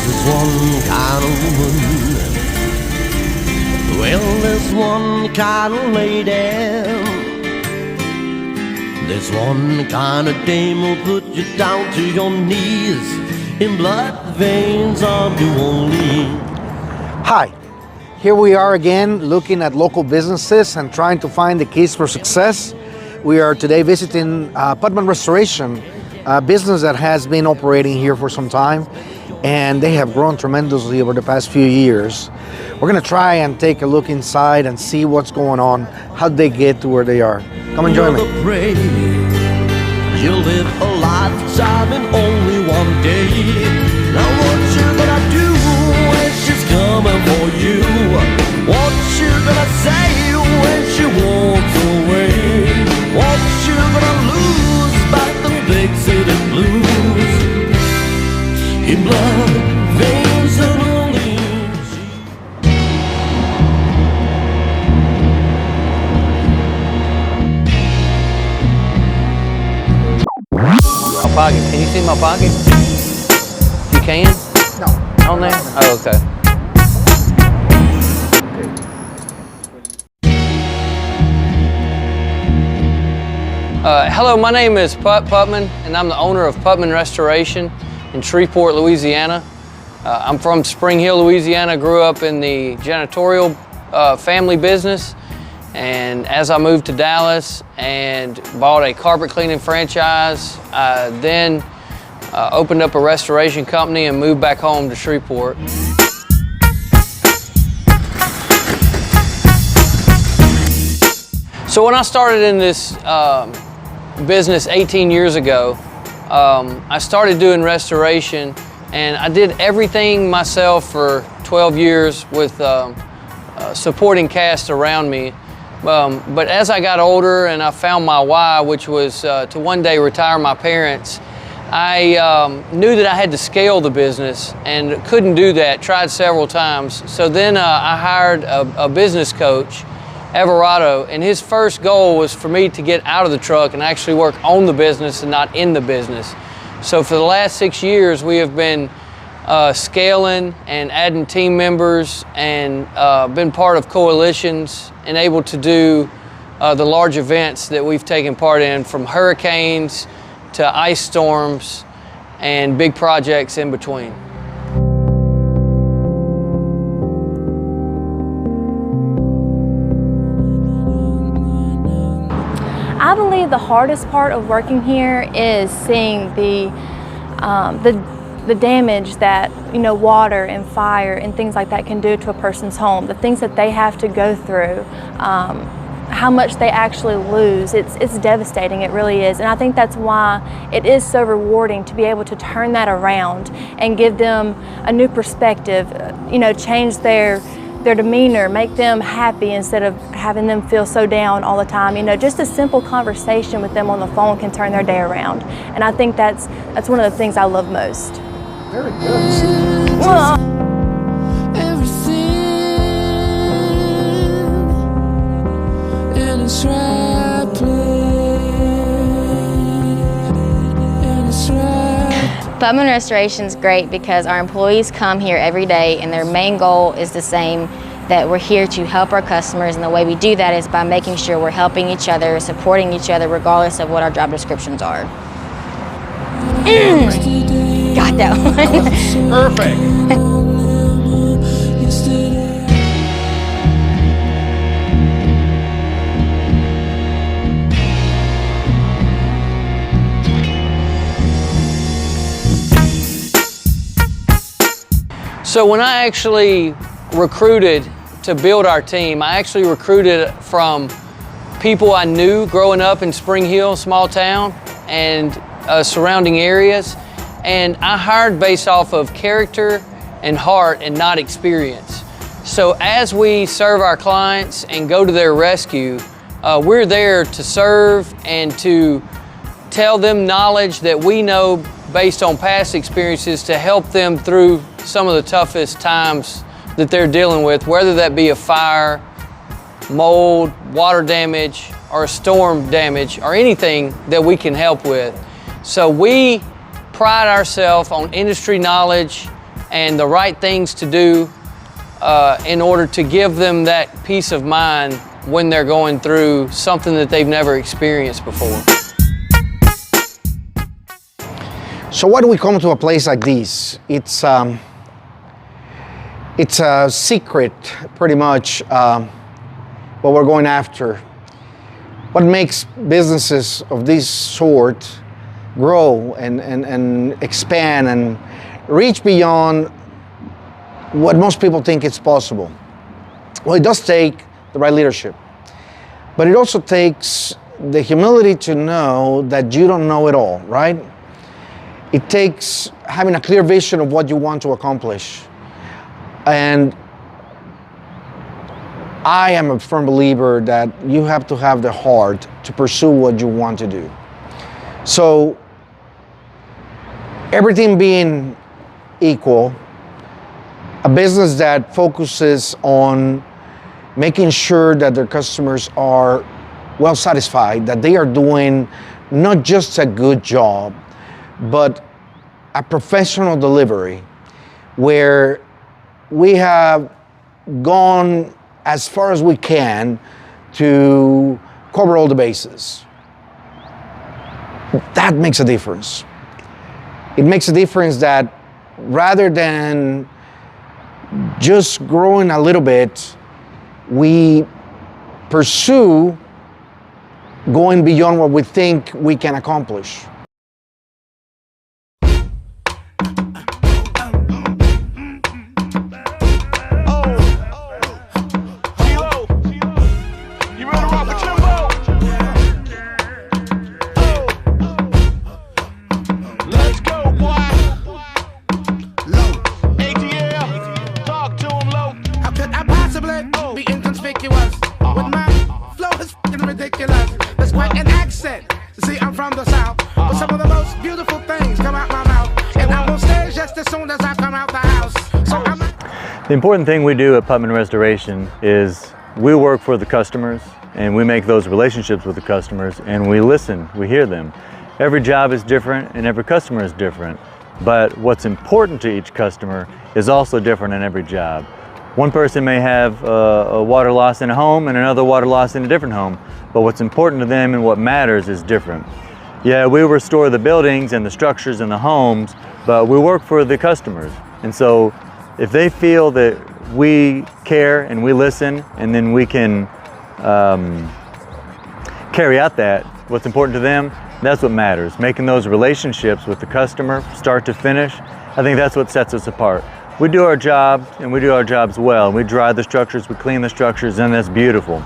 There's one kind of woman. Well, there's one kind of lady. There's one kind of dame who'll put you down to your knees in blood veins of New Orleans. Hi, here we are again looking at local businesses and trying to find the keys for success. We are today visiting Putman Restoration, a business that has been operating here for some time, and they have grown tremendously over the past few years. We're gonna try and take a look inside and see what's going on, how they get to where they are. Come and join me. You'll live a lifetime in only one day. Now what you gonna do when she's coming for you? What you gonna say when she walks away? What you gonna lose by the big city blues? In blood veins of Orleans. My pocket. Can you see my pocket? You can? No. On there? Oh, okay. Hello, my name is Putman, and I'm the owner of Putman Restoration in Shreveport, Louisiana. I'm from Spring Hill, Louisiana. Grew up in the janitorial family business, and as I moved to Dallas and bought a carpet cleaning franchise, I then opened up a restoration company and moved back home to Shreveport. So when I started in this business 18 years ago, I started doing restoration, and I did everything myself for 12 years with supporting cast around me. But as I got older and I found my why, which was to one day retire my parents, I knew that I had to scale the business and couldn't do that, tried several times. So then I hired a business coach, Everardo, and his first goal was for me to get out of the truck and actually work on the business and not in the business. So for the last 6 years, we have been scaling and adding team members and been part of coalitions and able to do the large events that we've taken part in, from hurricanes to ice storms and big projects in between. I believe the hardest part of working here is seeing the damage that water and fire and things like that can do to a person's home. The things that they have to go through, how much they actually lose. It's devastating. It really is, and I think that's why it is so rewarding to be able to turn that around and give them a new perspective. Change their demeanor, make them happy instead of having them feel so down all the time. Just a simple conversation with them on the phone can turn their day around. And I think that's one of the things I love most. Very good. Well, Putman Restoration is great because our employees come here every day and their main goal is the same, that we're here to help our customers, and the way we do that is by making sure we're helping each other, supporting each other regardless of what our job descriptions are. Got that one. Perfect. So when I actually recruited to build our team, I actually recruited from people I knew growing up in Spring Hill, small town, and surrounding areas. And I hired based off of character and heart and not experience. So as we serve our clients and go to their rescue, we're there to serve and to tell them knowledge that we know based on past experiences to help them through some of the toughest times that they're dealing with, whether that be a fire, mold, water damage, or storm damage, or anything that we can help with. So we pride ourselves on industry knowledge and the right things to do in order to give them that peace of mind when they're going through something that they've never experienced before. So why do we come to a place like this? It's a secret, pretty much, what we're going after. What makes businesses of this sort grow and expand and reach beyond what most people think is possible? Well, it does take the right leadership, but it also takes the humility to know that you don't know it all, right? It takes having a clear vision of what you want to accomplish. And I am a firm believer that you have to have the heart to pursue what you want to do. So, everything being equal, a business that focuses on making sure that their customers are well satisfied, that they are doing not just a good job, but a professional delivery, where we have gone as far as we can to cover all the bases. That makes a difference. It makes a difference that rather than just growing a little bit, we pursue going beyond what we think we can accomplish. The important thing we do at Putman Restoration is we work for the customers and we make those relationships with the customers and we listen, we hear them. Every job is different and every customer is different, but what's important to each customer is also different in every job. One person may have a water loss in a home and another water loss in a different home, but what's important to them and what matters is different. Yeah, we restore the buildings and the structures and the homes, but we work for the customers. And so if they feel that we care and we listen and then we can carry out that, what's important to them, that's what matters. Making those relationships with the customer, start to finish, I think that's what sets us apart. We do our job and we do our jobs well. We dry the structures, we clean the structures, and that's beautiful.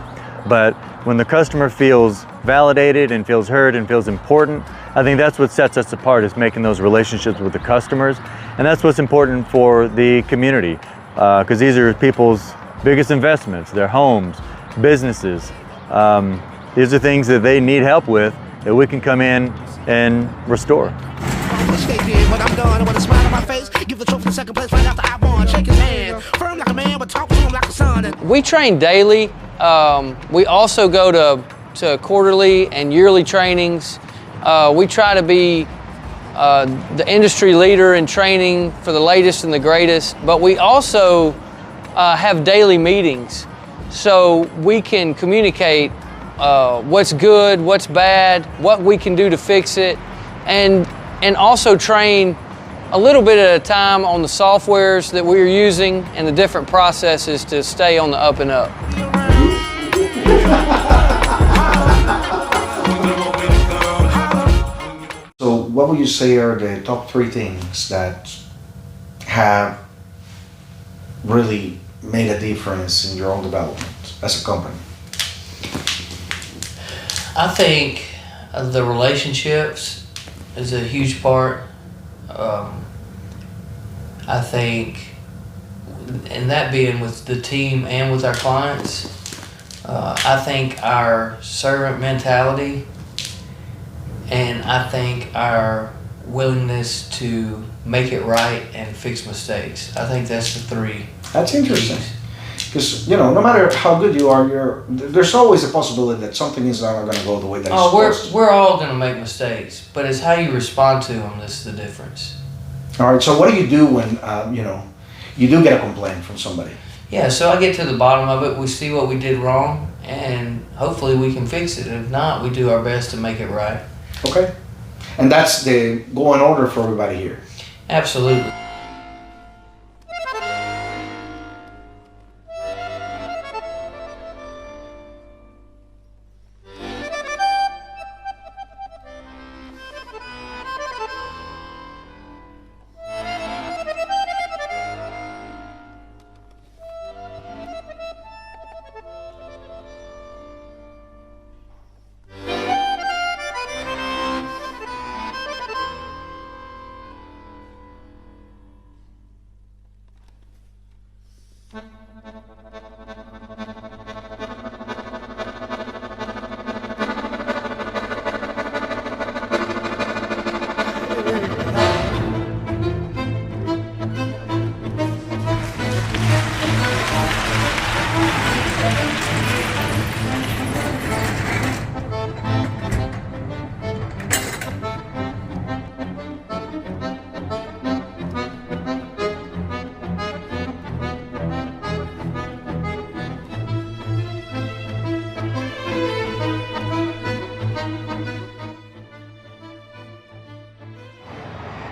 But when the customer feels validated and feels heard and feels important, I think that's what sets us apart, is making those relationships with the customers. And that's what's important for the community, because these are people's biggest investments, their homes, businesses. These are things that they need help with that we can come in and restore. When I'm done, I want to smile on my face, give the trophy second place right after I won. Shake his hand, firm like a man, but talk to him like a son. We train daily. We also go to quarterly and yearly trainings. We try to be the industry leader in training for the latest and the greatest, but we also have daily meetings so we can communicate what's good, what's bad, what we can do to fix it, and also train a little bit at a time on the softwares that we're using and the different processes to stay on the up and up. So what would you say are the top 3 things that have really made a difference in your own development as a company? I think the relationships is a huge part. I think, and that being with the team and with our clients, I think our servant mentality, and I think our willingness to make it right and fix mistakes. I think that's the 3. That's interesting. Because, you know, no matter how good you are, there's always a possibility that something is not going to go the way that it's supposed to. We're all going to make mistakes, but it's how you respond to them that's the difference. All right. So what do you do when you do get a complaint from somebody? Yeah, so I get to the bottom of it. We see what we did wrong, and hopefully we can fix it. If not, we do our best to make it right. Okay. And that's the going order for everybody here. Absolutely.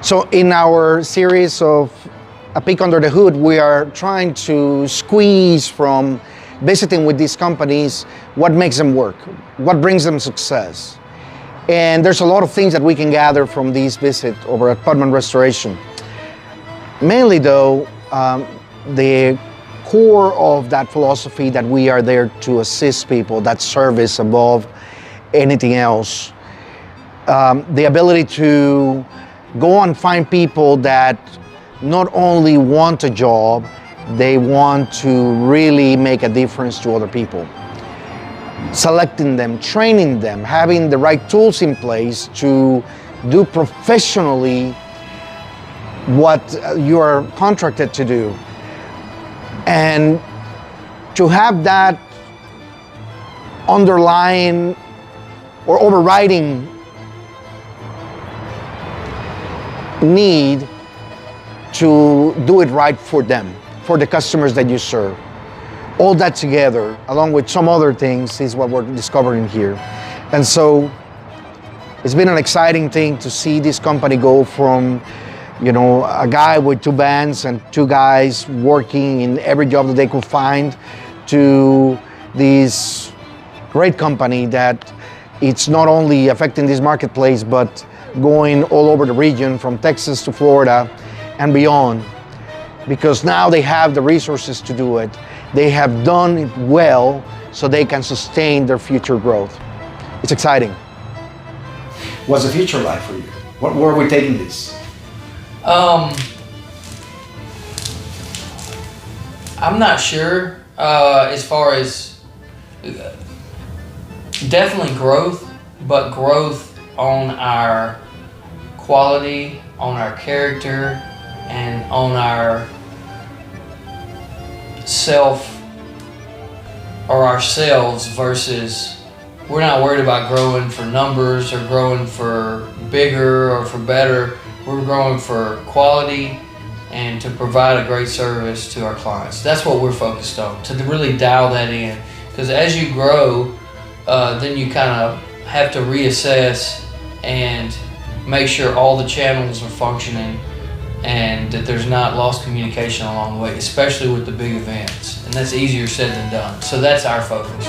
So in our series of A Peek Under the Hood, we are trying to squeeze from visiting with these companies what makes them work, what brings them success. And there's a lot of things that we can gather from these visits over at Putman Restoration. Mainly though, the core of that philosophy that we are there to assist people, that service above anything else. The ability to go and find people that not only want a job, they want to really make a difference to other people. Selecting them, training them, having the right tools in place to do professionally what you are contracted to do. And to have that underlying or overriding need to do it right for them, for the customers that you serve. All that together, along with some other things, is what we're discovering here. And so it's been an exciting thing to see this company go from, a guy with 2 vans and 2 guys working in every job that they could find, to this great company that it's not only affecting this marketplace, but going all over the region from Texas to Florida and beyond, because now they have the resources to do it. They have done it well so they can sustain their future growth. It's exciting. What's the future like for you? Where are we taking this? I'm not sure as far as definitely growth, but growth on our quality, on our character, and on our self or ourselves versus we're not worried about growing for numbers or growing for bigger or for better. We're growing for quality and to provide a great service to our clients. That's what we're focused on, to really dial that in. Because as you grow, then you kind of have to reassess and make sure all the channels are functioning and that there's not lost communication along the way, especially with the big events. And that's easier said than done. So that's our focus.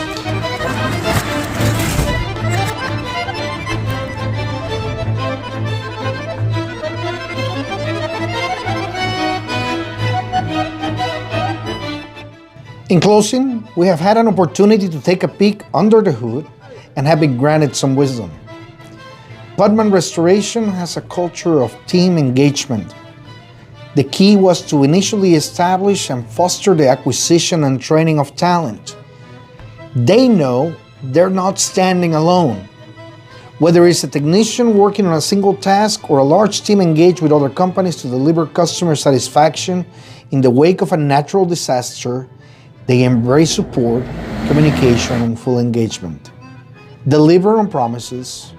In closing, we have had an opportunity to take a peek under the hood and have been granted some wisdom. Putman Restoration has a culture of team engagement. The key was to initially establish and foster the acquisition and training of talent. They know they're not standing alone. Whether it's a technician working on a single task or a large team engaged with other companies to deliver customer satisfaction in the wake of a natural disaster, they embrace support, communication, and full engagement. Deliver on promises,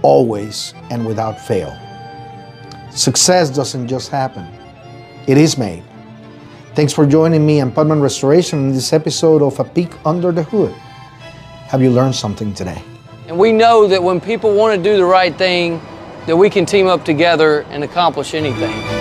always and without fail. Success doesn't just happen, it is made. Thanks for joining me and Putman Restoration in this episode of A Peek Under the Hood. Have you learned something today? And we know that when people want to do the right thing, that we can team up together and accomplish anything.